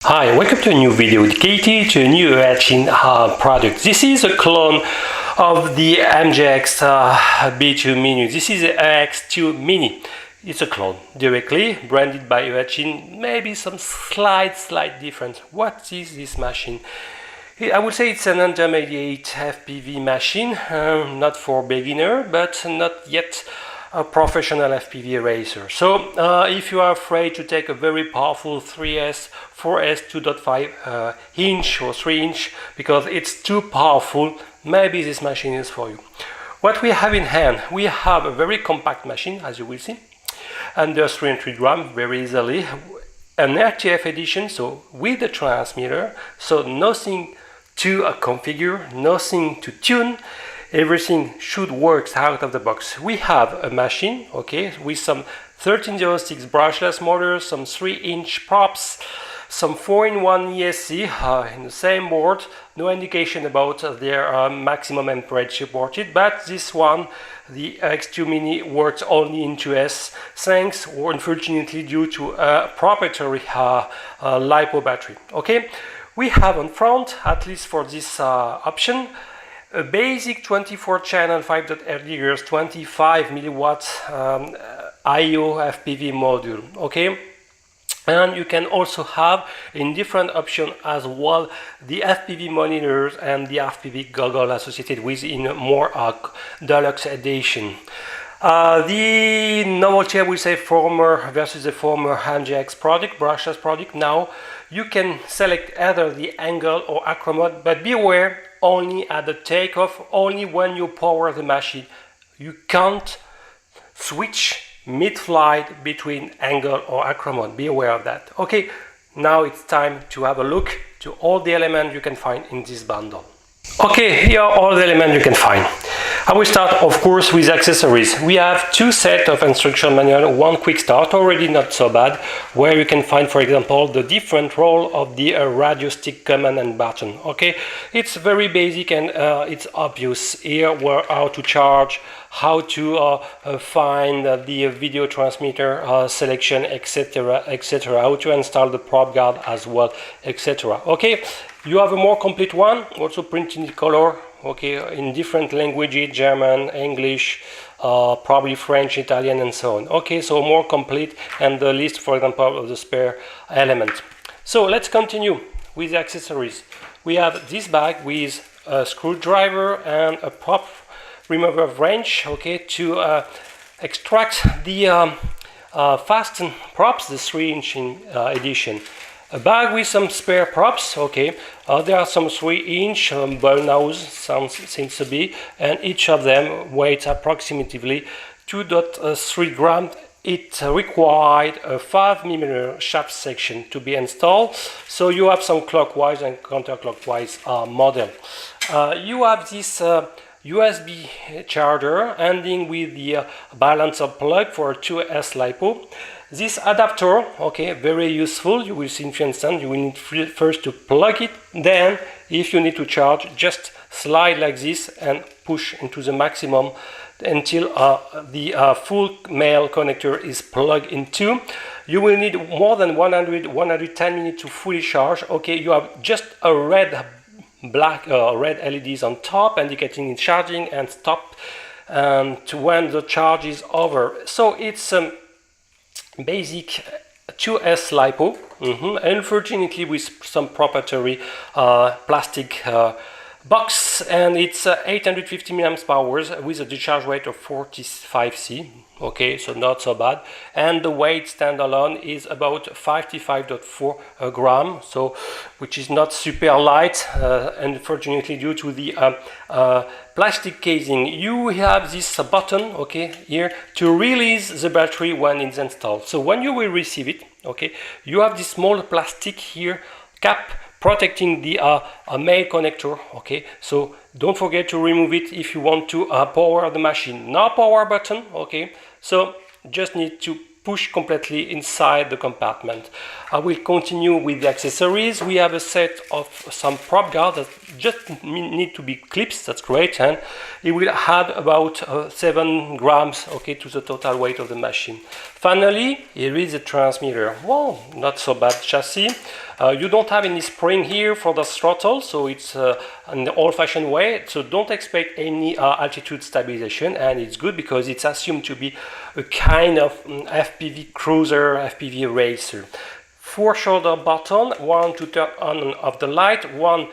Hi, welcome to a new video dedicated to a new Eachine product. This is a clone of the MJX B2 This is the EX2mini. It's a clone directly branded by Eachine. Maybe some slight difference. What is this machine? I would say it's an intermediate FPV machine, not for beginner, but not yet a professional FPV racer. So if you are afraid to take a very powerful 3S, 4S 2.5 inch or 3 inch because it's too powerful, maybe this machine is for you. What we have in hand, we have a very compact machine, as you will see, under 300 grams very easily, an RTF edition, so with the transmitter, so nothing to configure, nothing to tune. Everything should work out of the box. We have a machine, okay, with some 1306 brushless motors, some 3-inch props, some 4-in-1 ESC in the same board. No indication about their maximum amperage supported, but this one, the EX2mini, works only in 2S, thanks or unfortunately due to a proprietary LiPo battery. Okay, we have on front, at least for this option, a basic 24 channel 5.8 GHz 25 milliwatt IO FPV module, okay, and you can also have in different options as well the FPV monitors and the FPV goggle associated with in a more deluxe edition. The novelty, I will say, former versus the former MJX product, brushless product. Now you can select either the angle or acro mode, but beware, only at the takeoff, only when you power the machine. You can't switch mid-flight between angle or acro mode. Be aware of that. Okay, now it's time to have a look to all the elements you can find in this bundle. Okay, here are all the elements you can find. I will start, of course, with accessories. We have two sets of instruction manual, one quick start, already not so bad, where you can find, for example, the different role of the radio stick command and button. Okay, it's very basic and it's obvious here where how to charge, how to find the video transmitter selection, etc., etc., how to install the prop guard as well, etc. Okay, you have a more complete one, also printed in color, okay, in different languages, German, English, probably French, Italian, and so on. Okay, so more complete, and the list, for example, of the spare elements. So let's continue with the accessories. We have this bag with a screwdriver and a prop remover wrench, okay, to extract the fasten props, the 3-inch edition. A bag with some spare props, okay, there are some 3-inch ball nose, seems to be, and each of them weighs approximately 2.3 grams. It required a 5mm shaft section to be installed, so you have some clockwise and counterclockwise model. You have this USB charger ending with the balancer plug for a 2S LiPo. This adapter, okay, very useful. You will see in instance, you will need first to plug it, then if you need to charge, just slide like this and push into the maximum until the full male connector is plugged into. You will need more than 110 minutes to fully charge. Okay, you have just a red LEDs on top indicating it's charging and stop to when the charge is over. So it's basic 2S LiPo, unfortunately with some proprietary plastic box, and it's 850 mAh with a discharge rate of 45 C. Okay, so not so bad, and the weight standalone is about 55.4 gram, so which is not super light, unfortunately due to the plastic casing. You have this button, okay, here to release the battery when it's installed. So when you will receive it, okay, you have this small plastic here cap protecting the male connector, okay, so don't forget to remove it if you want to power the machine. No power button, okay, so just need to push completely inside the compartment. I will continue with the accessories. We have a set of some prop guard that just need to be clips. That's great, and it will add about 7 grams, okay, to the total weight of the machine. Finally, here is the transmitter. Well, not so bad chassis. You don't have any spring here for the throttle, so it's an old-fashioned way, so don't expect any altitude stabilization, and it's good because it's assumed to be a kind of FPV cruiser, FPV racer. 4 shoulder button, one to turn on and off the light, one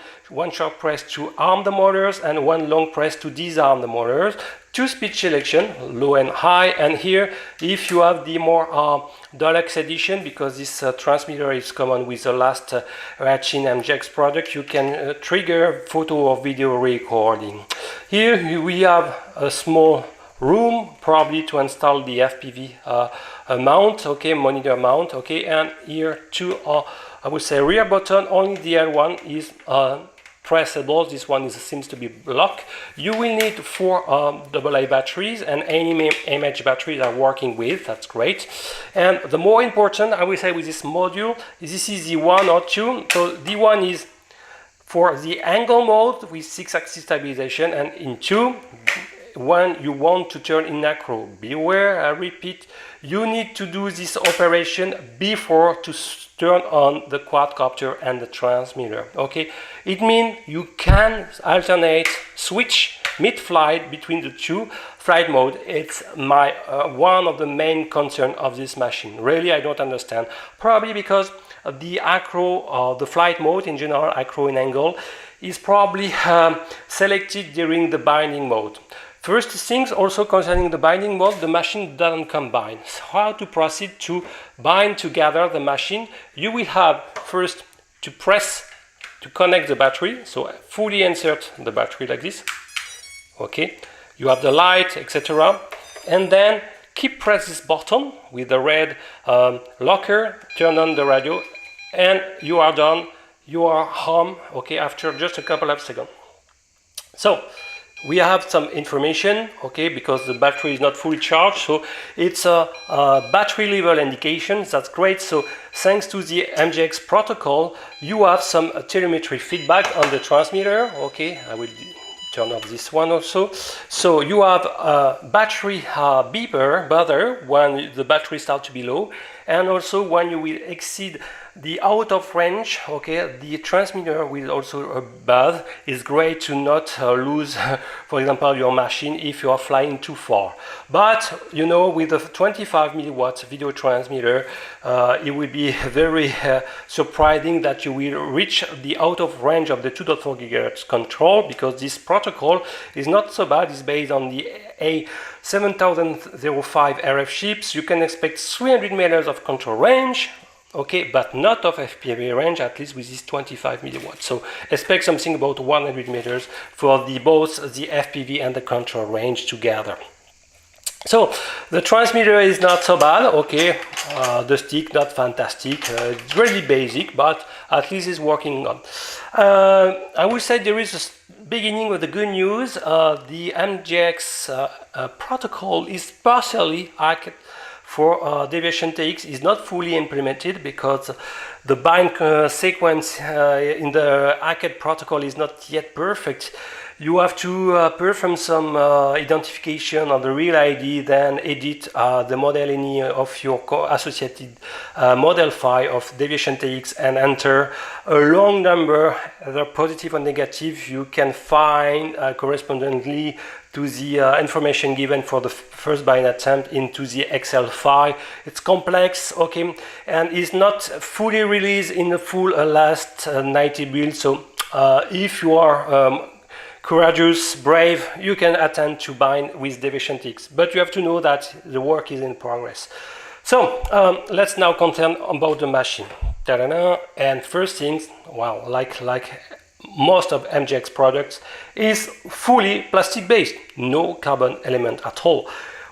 short press to arm the motors, and one long press to disarm the motors. 2 speed selection, low and high, and here if you have the more deluxe edition, because this transmitter is common with the last Eachine MJX product, you can trigger photo or video recording. Here we have a small room probably to install the FPV mount, okay, monitor mount, okay, and here 2 I would say rear button, only the L1 is pressable, this one seems to be blocked. You will need 4 AA batteries, and any image batteries are working with, that's great. And the more important, I will say, with this module, this is the 1 or 2. So the 1 is for the angle mode with 6-axis stabilization, and in 2, when you want to turn in acro. Beware, I repeat, you need to do this operation before to turn on the quadcopter and the transmitter, okay? It means you can alternate, switch mid-flight between the 2 flight mode. It's my one of the main concern of this machine. Really, I don't understand. Probably because the acro, the flight mode in general, acro in angle, is probably selected during the binding mode. First things also concerning the binding mode, the machine doesn't combine. So how to proceed to bind together the machine? You will have first to press to connect the battery, so fully insert the battery like this. Okay, you have the light, etc. And then keep press this button with the red locker, turn on the radio, and you are done. You are home, okay, after just a couple of seconds. So we have some information, okay, because the battery is not fully charged, so it's a battery level indication. That's great. So thanks to the MJX protocol, you have some telemetry feedback on the transmitter. Okay, I will turn off this one also. So you have a battery beeper buzzer when the battery starts to be low, and also when you will exceed the out of range, okay, the transmitter will also buzz. It's great to not lose, for example, your machine if you are flying too far. But you know, with a 25 milliwatt video transmitter, it will be very surprising that you will reach the out of range of the 2.4 GHz control, because this protocol is not so bad. It's based on the A7005 RF chips. You can expect 300 meters of control range, okay, but not of FPV range, at least with this 25 milliwatts. So expect something about 100 meters for both the FPV and the control range together. So the transmitter is not so bad, okay, the stick not fantastic, it's really basic, but at least it's working on. I would say there is a beginning with the good news. The MJX protocol is partially hacked for Deviation TX, is not fully implemented because the bind sequence in the Akkad protocol is not yet perfect. You have to perform some identification on the real ID, then edit the model INI of your associated model file of Deviation TX and enter a long number, either positive or negative. You can find correspondingly to the information given for the first bind attempt into the Excel file. It's complex, okay, and is not fully released in the full last 90 build. So if you are courageous, brave, you can attempt to bind with Deviation TX, but you have to know that the work is in progress. So let's now content about the machine. Ta-da-da. And first things, wow, like most of MJX products, is fully plastic based, no carbon element at all.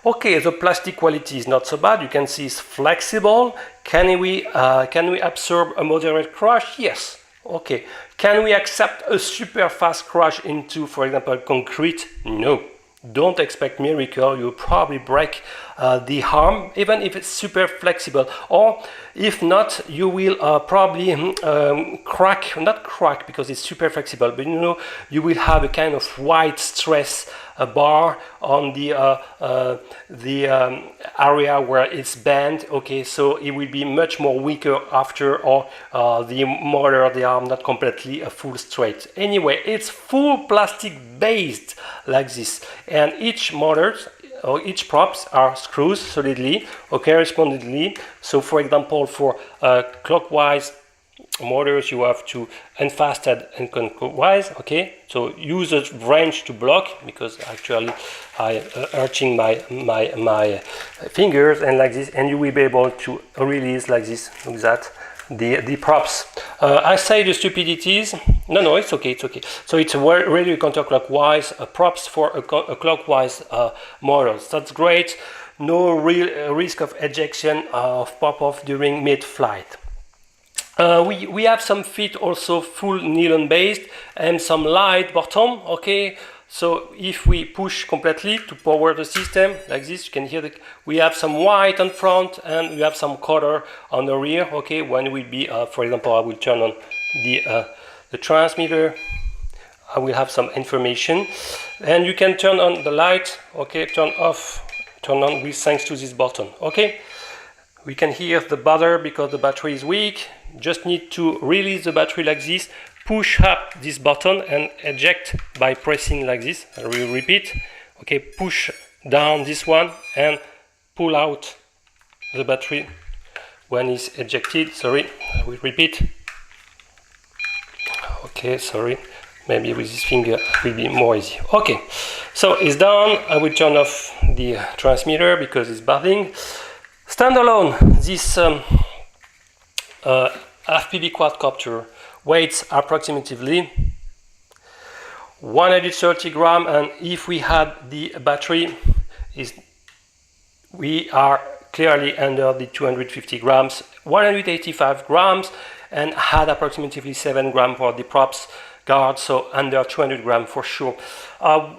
Okay, the plastic quality is not so bad. You can see it's flexible. Can we absorb a moderate crash? Yes. Okay. Can we accept a super fast crash into, for example, concrete? No. Don't expect miracle. You'll probably break the arm, even if it's super flexible. Or if not, you will probably crack, not crack because it's super flexible, but you know, you will have a kind of white stress bar on the area where it's bent. Okay, so it will be much more weaker after, or the motor, they are not completely full straight. Anyway, it's full plastic based like this, and each motor or each props are screws solidly or correspondingly. So for example, for clockwise motors, you have to unfasten and counterclockwise. Okay, so use a wrench to block, because actually I hurting my fingers, and like this, and you will be able to release like this. Look at that, the props. I say the stupidities. No, it's okay, it's okay. So it's really counterclockwise props for a clockwise models. That's great. No real risk of ejection of pop-off during mid-flight. We have some feet also full nylon based and some light bottom. Okay, so if we push completely to power the system like this, you can hear we have some white on front and we have some color on the rear. Okay, when we be for example, I will turn on the transmitter. I will have some information, and you can turn on the light. Okay, turn off, turn on with thanks to this button. Okay, we can hear the buzzer because the battery is weak. Just need to release the battery like this, push up this button and eject by pressing like this. I will repeat. Okay, push down this one and pull out the battery when it's ejected. Sorry, I will repeat. Okay, sorry, maybe with this finger it will be more easy. Okay, so it's done. I will turn off the transmitter because it's buzzing. Standalone, this FPV quadcopter weighs approximately 130 grams, and if we had the battery, we are clearly under the 250 grams, 185 grams, and had approximately 7 grams for the props guard, so under 200 grams for sure.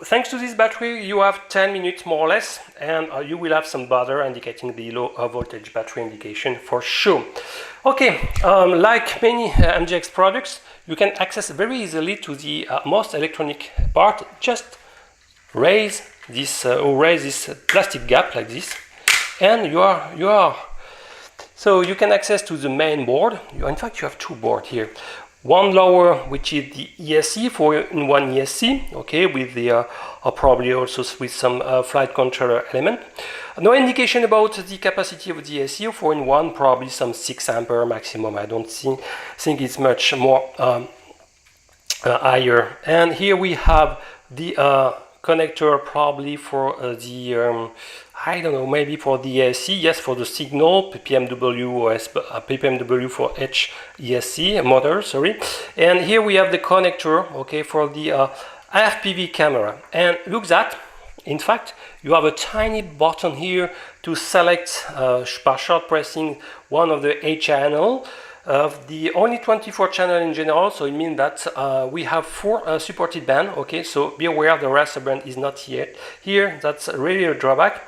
Thanks to this battery, you have 10 minutes more or less, and you will have some buzzer indicating the low voltage battery indication for sure. Okay, like many MGX products, you can access very easily to the most electronic part. Just raise this plastic gap like this, and you are. So you can access to the main board. In fact, you have two boards here. One lower, which is the ESC, 4-in-1 ESC, okay, with the probably also with some flight controller element. No indication about the capacity of the ESC, 4-in-1, probably some 6 ampere maximum. I don't think it's much more higher. And here we have the connector probably for the I don't know, maybe for the ESC, yes, for the signal, PPMW or PPMW for HESC motor, sorry. And here we have the connector, okay, for the FPV camera. And look that, in fact, you have a tiny button here to select by short pressing one of the 8 channel. The only 24 channel in general, so it means that we have 4 supported band. Okay, so be aware the rest of the band is not yet here. That's really a drawback.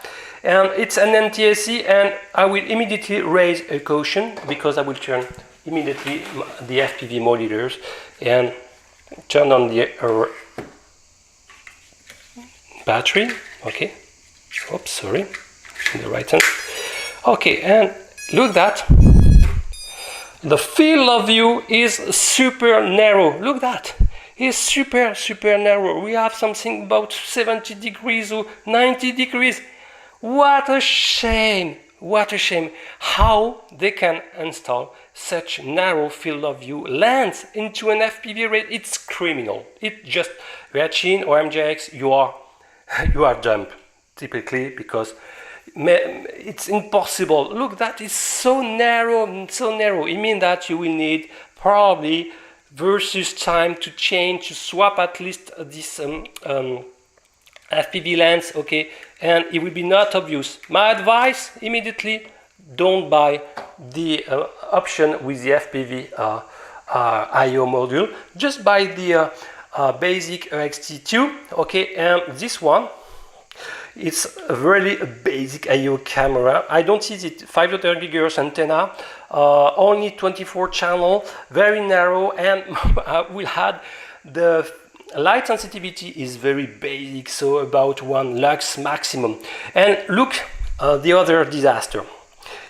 And it's an NTSC, and I will immediately raise a caution because I will turn immediately the FPV monitors and turn on the battery. Okay, oops, sorry, in the right hand. Okay, and look that. The field of view is super narrow. Look that. It's super narrow. We have something about 70 degrees or 90 degrees. What a shame. What a shame. How they can install such narrow field of view lens into an FPV raid. It's criminal. It just, Eachine or MGX, you are dumb, typically, because it's impossible. Look, that is so narrow, so narrow. It means that you will need probably versus time to change, to swap at least this FPV lens, okay, and it will be not obvious. My advice, immediately, don't buy the option with the FPV IO module. Just buy the basic EX2, okay, and this one. It's really a basic IO camera. I don't see the 5.0 GHz antenna, only 24 channel, very narrow, and we'll add the light sensitivity is very basic, so about 1 lux maximum. And look, the other disaster.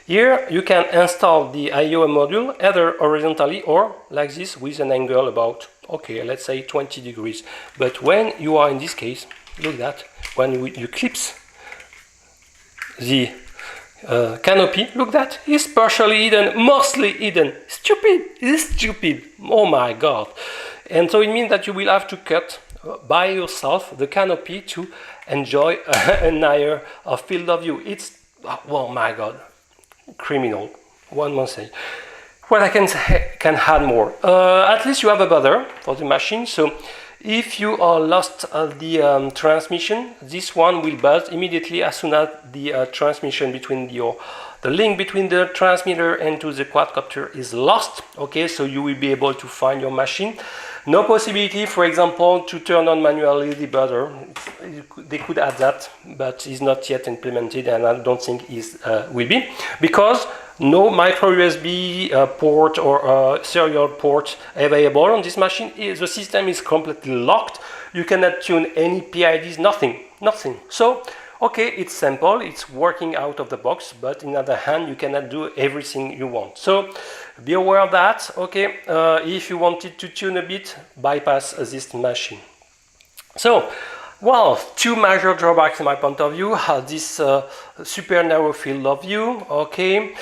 Here you can install the IO module either horizontally or like this with an angle about, okay, let's say 20 degrees. But when you are in this case, look that, when you clip the canopy, look that, it's partially hidden, mostly hidden. Stupid, it's stupid, oh my god. And so it means that you will have to cut by yourself the canopy to enjoy a higher field of view. It's, oh my god, criminal, one must say. What I can add more, at least you have a buzzer for the machine, so if you are lost the transmission, this one will buzz immediately as soon as the transmission between the link between the transmitter and to the quadcopter is lost. Okay, so you will be able to find your machine. No possibility, for example, to turn on manually the buzzer. They could add that, but it's not yet implemented, and I don't think it will be, because no micro USB port or serial port available on this machine. The system is completely locked. You cannot tune any PIDs, nothing. So, okay, it's simple, it's working out of the box, but on the other hand, you cannot do everything you want. So, be aware of that. Okay, if you wanted to tune a bit, bypass this machine. So, well, 2 major drawbacks in my point of view. This super narrow field of view, okay.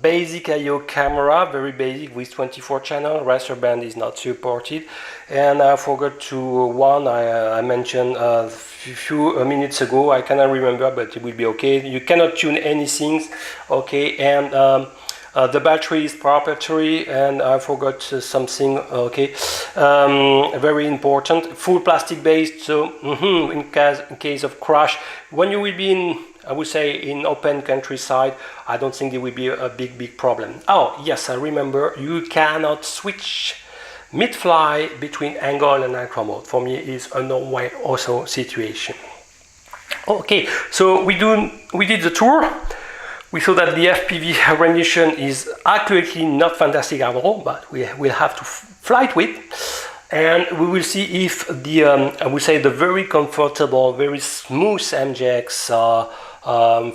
Basic IO camera, very basic with 24 channel, raster band is not supported. And I forgot I mentioned a few minutes ago, I cannot remember, but it will be okay. You cannot tune anything, okay, and the battery is proprietary, and I forgot something, okay, very important, full plastic based, so in case of crash, when you will be in, I would say, in open countryside, I don't think there will be a big problem. Oh yes, I remember, you cannot switch mid-fly between angle and acro mode. For me is a no way also situation. Okay, so we did the tour. We saw that the FPV rendition is accurately not fantastic at all, but we will have to fly it with, and we will see if the I would say the very comfortable, very smooth MJX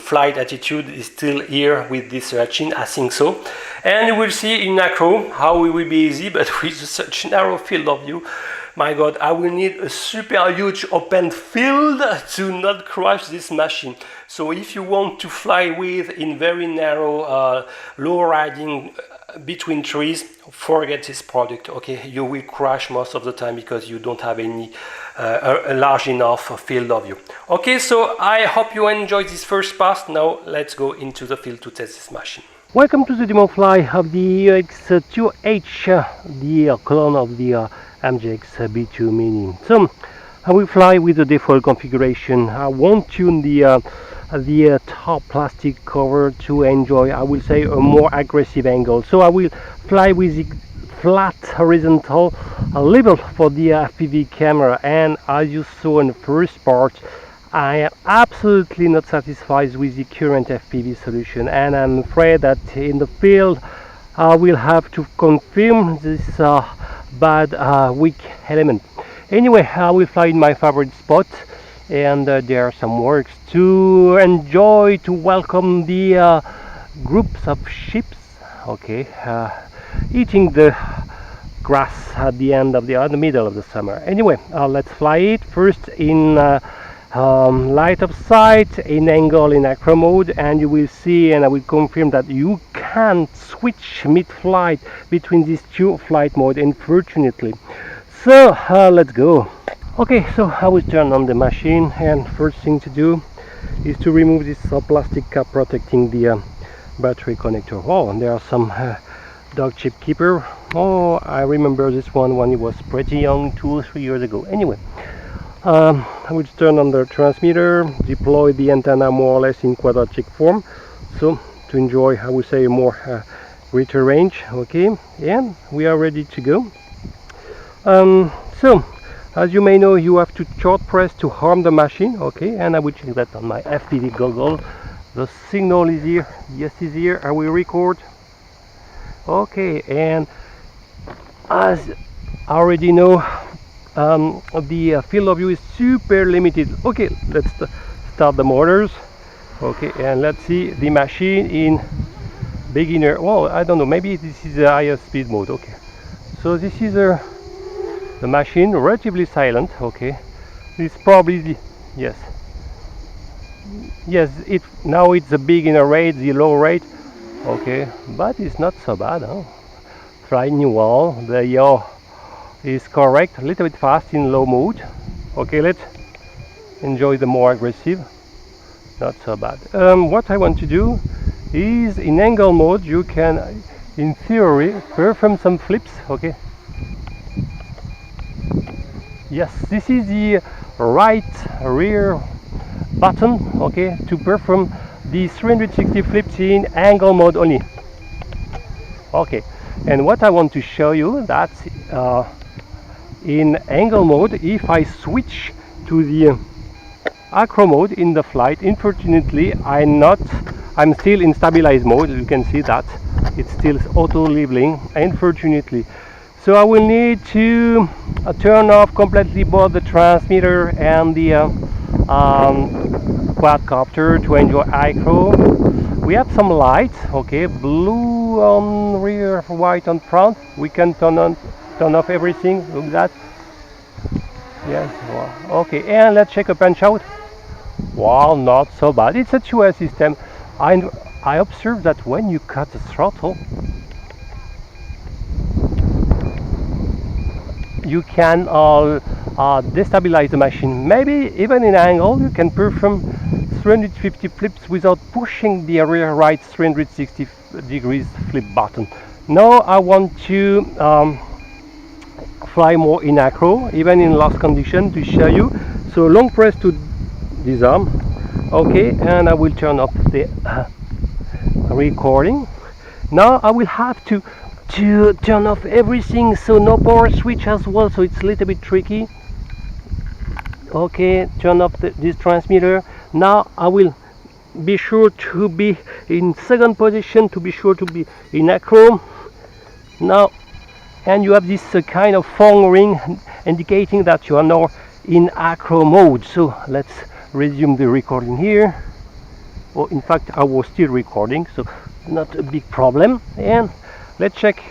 flight attitude is still here with this Eachine. I think so, and we'll see in acro how it will be easy, but with such narrow field of view, my god, I will need a super huge open field to not crash this machine. So if you want to fly with in very narrow, low riding between trees, forget this product, okay? You will crash most of the time because you don't have any a large enough field of view. Okay, so I hope you enjoyed this first pass. Now let's go into the field to test this machine. Welcome to the demo fly of the EX2H, the clone of the MJX B2mini. So I will fly with the default configuration. I won't tune the top plastic cover to enjoy, I will say, a more aggressive angle. So I will fly with the flat horizontal level for the FPV camera, and as you saw in the first part, I am absolutely not satisfied with the current FPV solution, and I'm afraid that in the field I will have to confirm this bad weak element. Anyway, I will fly in my favorite spot, and there are some works to enjoy, to welcome the groups of sheep, okay, eating the grass at the end of the middle of the summer. Anyway, let's fly it first in light of sight, in angle, in acro mode, and you will see, and I will confirm that you can switch mid-flight between these 2 flight modes, unfortunately. So let's go. Okay, so I will turn on the machine, and first thing to do is to remove this plastic cap protecting the battery connector. Oh, and there are some dog chip keeper. Oh, I remember this one when it was pretty young, 2 or 3 years ago. Anyway, I will turn on the transmitter, deploy the antenna more or less in quadratic form, so to enjoy, I would say, a more greater range. Okay, and we are ready to go. So as you may know, you have to short press to harm the machine. Okay, and I will check that on my FPV goggle. The signal is here. Yes, is here. I will record. Okay, and as I already know, the field of view is super limited. Okay, let's start the motors. Okay, and let's see the machine in beginner. Well, I don't know, maybe this is the highest speed mode. Okay, so this is the machine, relatively silent. Okay, this is probably the, yes, it now it's the beginner rate, the low rate. Okay, but it's not so bad, huh? Flying well, the yaw is correct, a little bit fast in low mode. Okay, let's enjoy the more aggressive, not so bad. What I want to do is in angle mode you can in theory perform some flips. Okay, yes, this is the right rear button, okay, to perform the 360 flips in angle mode only. Okay, and what I want to show you that in angle mode, if I switch to the acro mode in the flight, unfortunately I'm still in stabilized mode. You can see that it's still auto leveling, unfortunately. So I will need to turn off completely both the transmitter and the quadcopter to enjoy acro. We have some lights, okay, blue on rear, white on front. We can turn off everything. Look at that. Yes, wow. Okay, and let's check a punch out. Wow, not so bad. It's a 2S system. I observed that when you cut the throttle, you can destabilize the machine. Maybe even in angle you can perform 350 flips without pushing the rear right 360 degrees flip button. Now I want to fly more in acro, even in lost condition, to show you. So long press to disarm. Okay, and I will turn off the recording. Now I will have to turn off everything, so no power switch as well, so it's a little bit tricky. Okay, turn off this transmitter. Now I will be sure to be in second position, to be sure to be in acro. Now, and you have this kind of phone ring indicating that you are now in acro mode. So let's resume the recording here. Well, in fact I was still recording, so not a big problem. And let's check.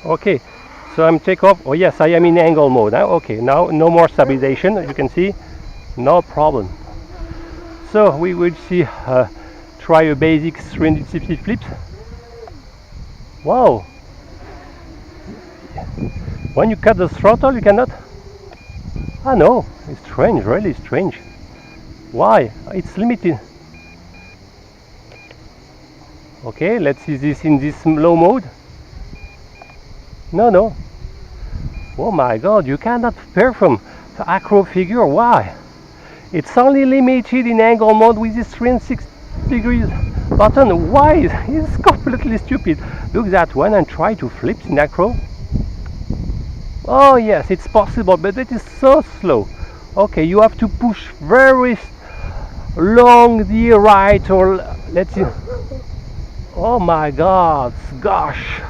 Okay, so I'm take off. Oh yes, I am in angle mode now. Okay, now no more stabilization, as you can see, no problem. So we will see try a basic 360 flips. Wow, when you cut the throttle you cannot. Ah no, it's strange, really strange. Why? It's limited. Okay, let's see this in this low mode. No. Oh my god, you cannot perform the acro figure. Why? It's only limited in angle mode with this 360 degrees button. Why? It's completely stupid. Look at that one and try to flip in acro. Oh yes, it's possible, but it is so slow. Okay, you have to push very long the right, or let's see. Oh my god, gosh,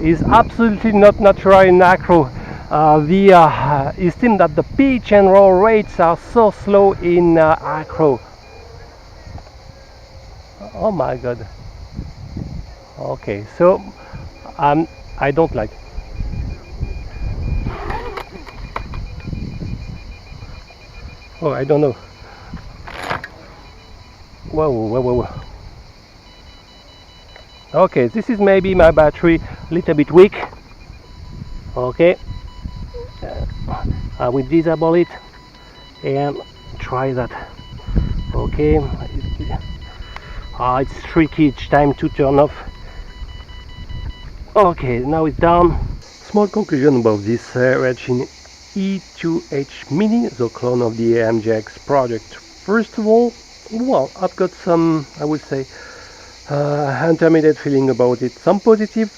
is absolutely not natural in acro. It seems that the pitch and roll rates are so slow in acro. Oh my god. Okay, so I don't like. Oh, I don't know. Whoa. Okay, this is maybe my battery a little bit weak. Okay, I will disable it and try that. Okay, it's tricky each time to turn off. Okay, now it's done. Small conclusion about this Eachine EX2mini, the clone of the MJX project. First of all, well, I've got some, I would say, intermediate feeling about it. Some positive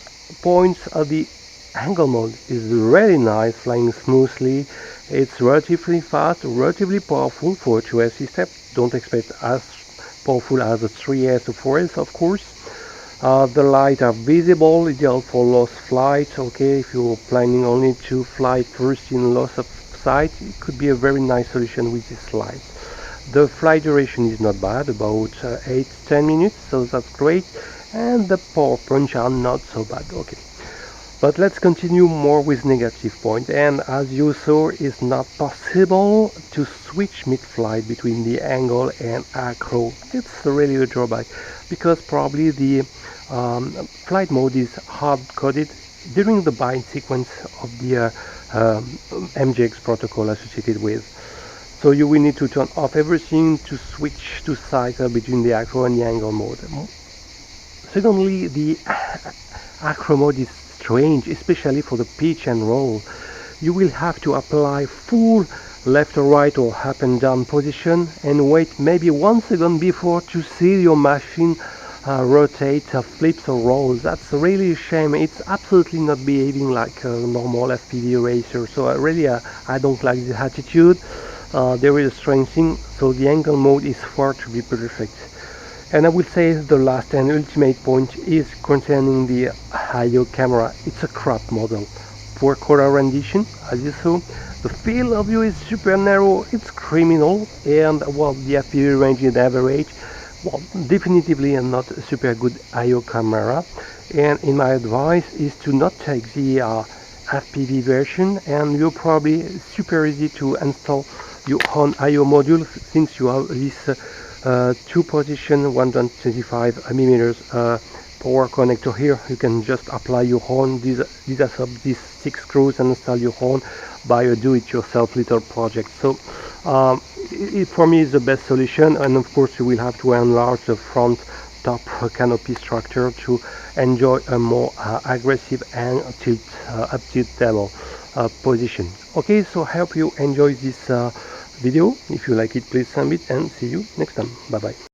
points of the angle mode is really nice, flying smoothly. It's relatively fast, relatively powerful for a 2S system. Don't expect as powerful as a 3S or 4S, of course. The lights are visible, ideal for low flight. Okay, if you're planning only to fly first in loss of sight, it could be a very nice solution with this light. The flight duration is not bad, about 8-10 minutes, so that's great. And the power punch are not so bad. Okay. But let's continue more with negative point. And as you saw, it's not possible to switch mid-flight between the angle and acro. It's really a drawback because probably the flight mode is hard-coded during the bind sequence of the MJX protocol associated with. So you will need to turn off everything to switch to cycle between the acro and the angle mode. Secondly, the acro mode is strange, especially for the pitch and roll. You will have to apply full left or right or up and down position and wait maybe 1 second before to see your machine rotate, flips or rolls. That's really a shame. It's absolutely not behaving like a normal FPV racer. So I don't like the attitude. There is a strange thing. So the angle mode is far to be perfect. And I will say the last and ultimate point is concerning the IO camera. It's a crap model. Poor color rendition, as you saw. The field of view is super narrow, it's criminal, and well, the FPV range is average. Well, definitively not a super good IO camera. And in my advice is to not take the FPV version, and you're probably super easy to install your own IO module since you have this two position 125mm power connector here. You can just apply your own these 6 screws and install your own by a do-it-yourself little project. So it for me is the best solution, and of course you will have to enlarge the front top canopy structure to enjoy a more aggressive and up tilt level position. Okay, so I hope you enjoy this video. If you like it, please submit, and see you next time. Bye bye.